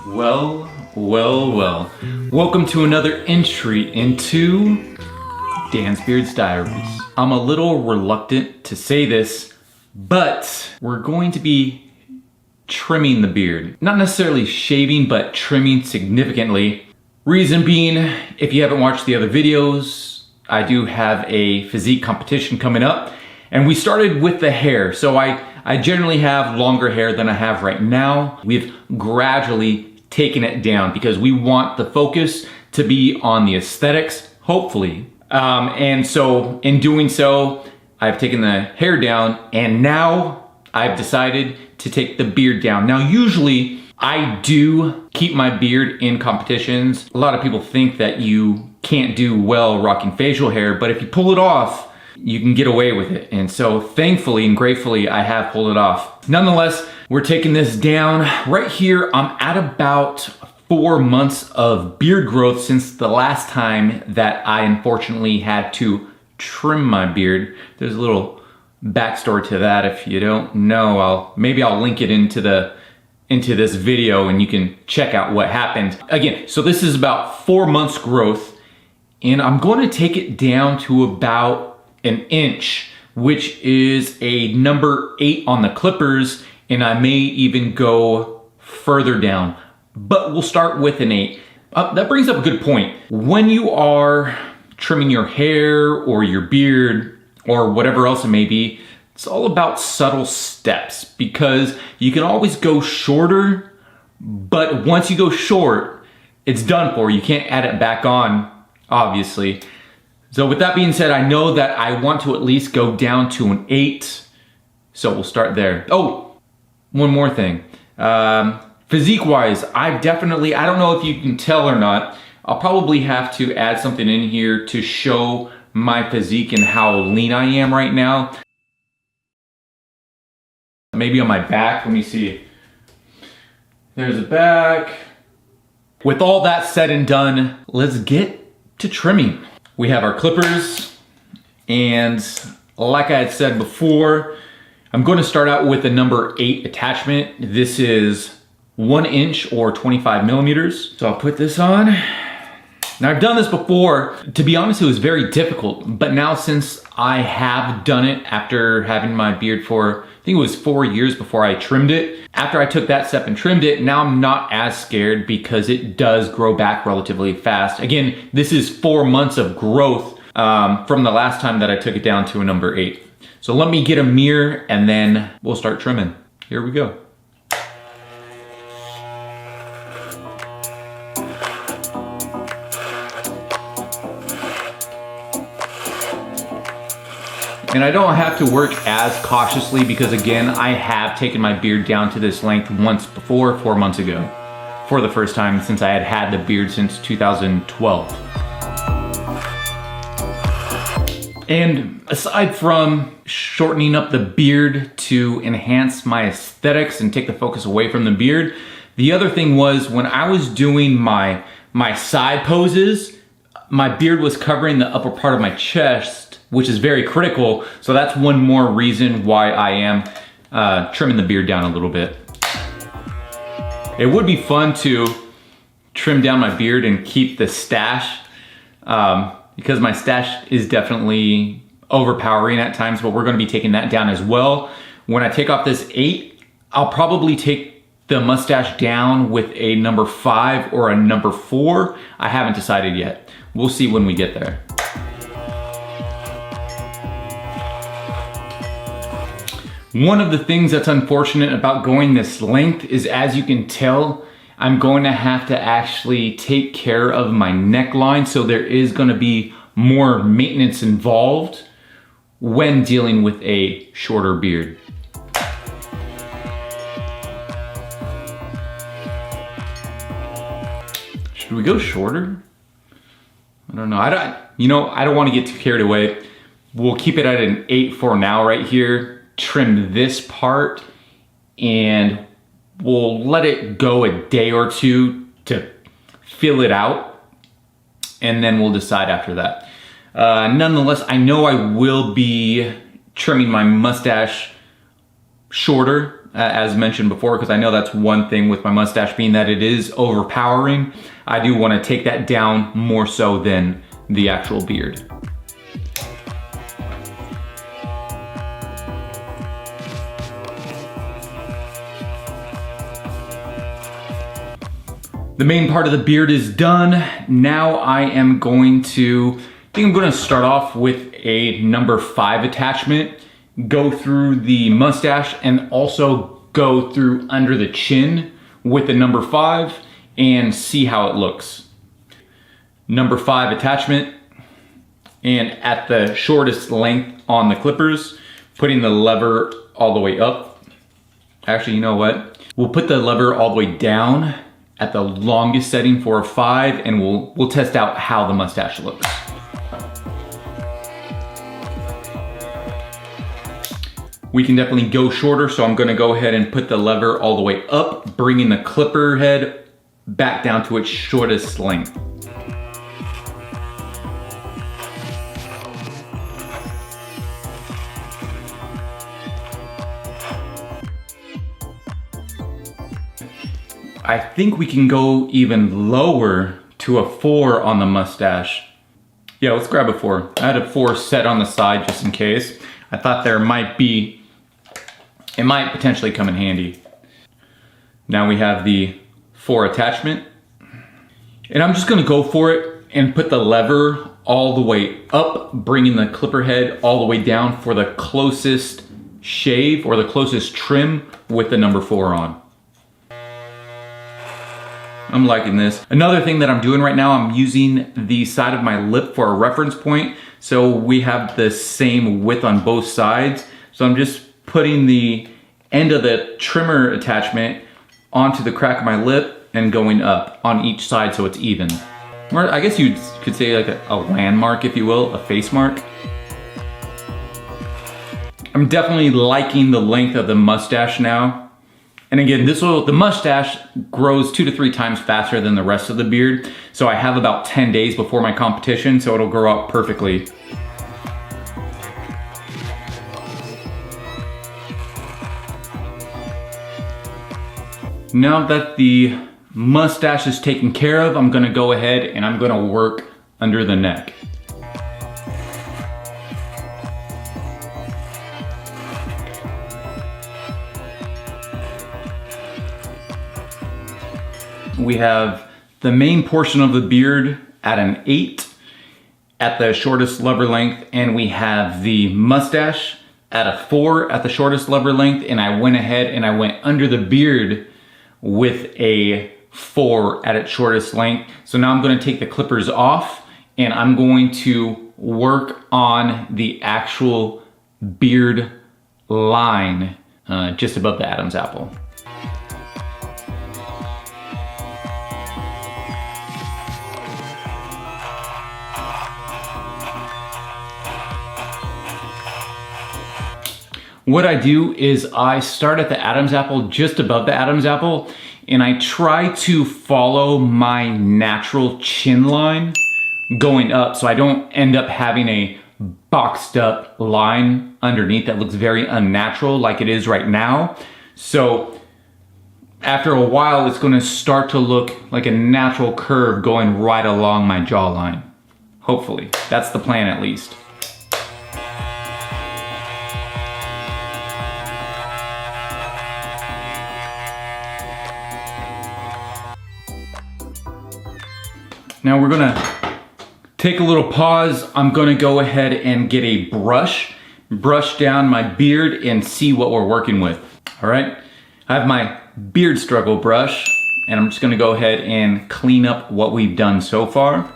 Well, well, well. Welcome to another entry into Dan's Beard's Diaries. I'm a little reluctant to say this, but we're going to be trimming the beard. Not necessarily shaving, but trimming significantly. Reason being, if you haven't watched the other videos, I do have a physique competition coming up, and we started with the hair. So I generally have longer hair than I have right now. We've gradually taken it down because we want the focus to be on the aesthetics, hopefully. And so in doing so, I've taken the hair down, and now I've decided to take the beard down. Now, usually I do keep my beard in competitions. A lot of people think that you can't do well rocking facial hair, but if you pull it off, you can get away with it. And so thankfully and gratefully, I have pulled it off. Nonetheless, we're taking this down. Right here, I'm at about 4 months of beard growth since the last time that I unfortunately had to trim my beard. There's a little backstory to that. If you don't know, maybe I'll link it into this video and you can check out what happened. Again, so this is about 4 months growth, and I'm going to take it down to about an inch, which is a number 8 on the clippers, and I may even go further down, but we'll start with an 8. That brings up a good point. When you are trimming your hair or your beard or whatever else it may be, it's all about subtle steps, because you can always go shorter, but once you go short, it's done for. You can't add it back on, obviously. So with that being said, I know that I want to at least go down to an 8. So we'll start there. Oh, one more thing. Physique wise, I don't know if you can tell or not, I'll probably have to add something in here to show my physique and how lean I am right now. Maybe on my back, let me see. There's a back. With all that said and done, let's get to trimming. We have our clippers, and like I had said before, I'm going to start out with a number 8 attachment. This is 1 inch or 25 millimeters. So I'll put this on. Now, I've done this before. To be honest, it was very difficult, but now since I have done it after having my beard for, I think it was 4 years before I trimmed it. After I took that step and trimmed it, now I'm not as scared because it does grow back relatively fast. Again, this is 4 months of growth from the last time that I took it down to a number 8. So let me get a mirror and then we'll start trimming. Here we go. And I don't have to work as cautiously because, again, I have taken my beard down to this length once before, 4 months ago, for the first time since I had had the beard since 2012. And aside from shortening up the beard to enhance my aesthetics and take the focus away from the beard, the other thing was when I was doing my side poses, my beard was covering the upper part of my chest, which is very critical. So that's one more reason why I am trimming the beard down a little bit. It would be fun to trim down my beard and keep the stache, because my stache is definitely overpowering at times, but we're gonna be taking that down as well. When I take off this 8, I'll probably take the mustache down with a number 5 or a number 4. I haven't decided yet. We'll see when we get there. One of the things that's unfortunate about going this length is, as you can tell, I'm going to have to actually take care of my neckline, so there is going to be more maintenance involved when dealing with a shorter beard. Should we go shorter? I don't know. I don't want to get too carried away. We'll keep it at an 8 for now right here. Trim this part, and we'll let it go a day or two to fill it out, and then we'll decide after that. Nonetheless, I know I will be trimming my mustache shorter as mentioned before, because I know that's one thing with my mustache being that it is overpowering. I do want to take that down more so than the actual beard. The main part of the beard is done. Now I am going to, I think I'm going to start off with a number 5 attachment, go through the mustache, and also go through under the chin with the number 5 and see how it looks. Number 5 attachment, and at the shortest length on the clippers, putting the lever all the way up. Actually, you know what? We'll put the lever all the way down at the longest setting for a 5, and we'll test out how the mustache looks. We can definitely go shorter, so I'm gonna go ahead and put the lever all the way up, bringing the clipper head back down to its shortest length. I think we can go even lower to a 4 on the mustache. Yeah, let's grab a 4. I had a 4 set on the side just in case. I thought there might be, it might potentially come in handy. Now we have the 4 attachment. And I'm just gonna go for it and put the lever all the way up, bringing the clipper head all the way down for the closest shave or the closest trim with the number 4 on. I'm liking this. Another thing that I'm doing right now, I'm using the side of my lip for a reference point. So we have the same width on both sides. So I'm just putting the end of the trimmer attachment onto the crack of my lip and going up on each side so it's even. Or I guess you could say like a landmark, if you will, a face mark. I'm definitely liking the length of the mustache now. And again, the mustache grows 2 to 3 times faster than the rest of the beard. So I have about 10 days before my competition, so it'll grow out perfectly. Now that the mustache is taken care of, I'm gonna go ahead and I'm gonna work under the neck. We have the main portion of the beard at an 8 at the shortest lever length, and we have the mustache at a 4 at the shortest lever length, and I went ahead and I went under the beard with a 4 at its shortest length. So now I'm going to take the clippers off and I'm going to work on the actual beard line just above the Adam's apple. What I do is I start at the Adam's apple, just above the Adam's apple, and I try to follow my natural chin line going up so I don't end up having a boxed up line underneath that looks very unnatural like it is right now. So after a while, it's gonna start to look like a natural curve going right along my jawline. Hopefully, that's the plan at least. Now we're gonna take a little pause. I'm gonna go ahead and get a brush down my beard and see what we're working with. All right, I have my beard struggle brush and I'm just gonna go ahead and clean up what we've done so far.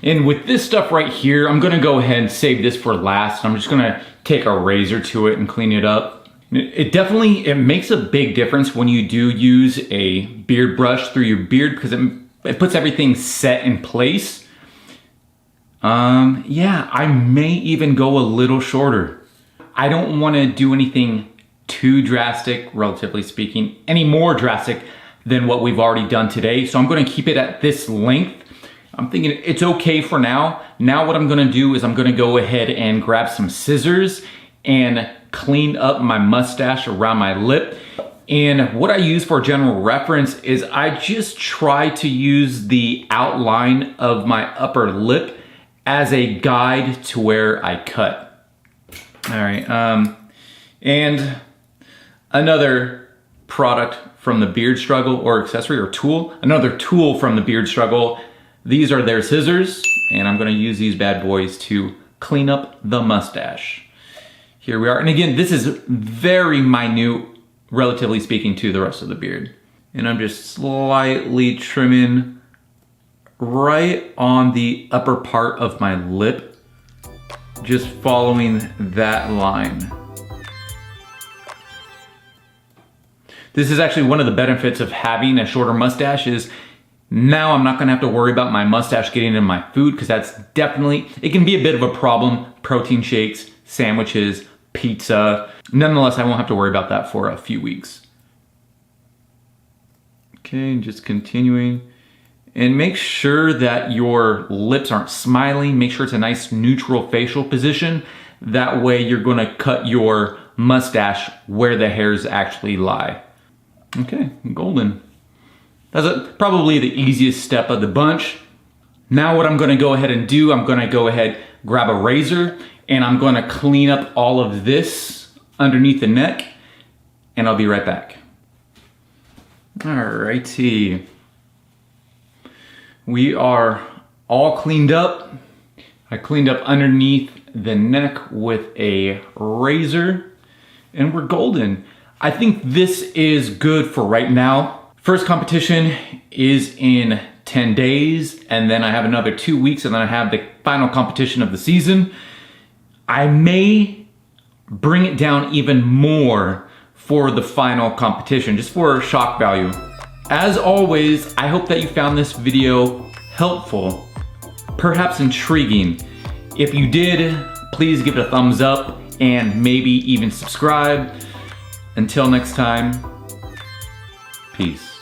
And with this stuff right here, I'm gonna go ahead and save this for last. I'm just gonna take a razor to it and clean it up. It makes a big difference when you do use a beard brush through your beard because it puts everything set in place. Yeah, I may even go a little shorter. I don't want to do anything too drastic, relatively speaking, any more drastic than what we've already done today. So I'm going to keep it at this length. I'm thinking it's okay for now. Now what I'm going to do is I'm going to go ahead and grab some scissors and cleaned up my mustache around my lip. And what I use for general reference is I just try to use the outline of my upper lip as a guide to where I cut. All right, and another product from the Beard Struggle, or accessory or tool, another tool from the Beard Struggle. These are their scissors, and I'm gonna use these bad boys to clean up the mustache. Here we are, and again, this is very minute, relatively speaking, to the rest of the beard. And I'm just slightly trimming right on the upper part of my lip, just following that line. This is actually one of the benefits of having a shorter mustache is now I'm not gonna have to worry about my mustache getting in my food, because that's definitely, it can be a bit of a problem. Protein shakes, sandwiches, pizza. Nonetheless, I won't have to worry about that for a few weeks. Okay, just continuing. And make sure that your lips aren't smiling. Make sure it's a nice neutral facial position. That way you're gonna cut your mustache where the hairs actually lie. Okay, golden. That's probably the easiest step of the bunch. Now what I'm gonna go ahead and do, I'm gonna go ahead, grab a razor, and I'm gonna clean up all of this underneath the neck, and I'll be right back. Alrighty. We are all cleaned up. I cleaned up underneath the neck with a razor, and we're golden. I think this is good for right now. First competition is in 10 days, and then I have another 2 weeks, and then I have the final competition of the season. I may bring it down even more for the final competition, just for shock value. As always, I hope that you found this video helpful, perhaps intriguing. If you did, please give it a thumbs up and maybe even subscribe. Until next time, peace.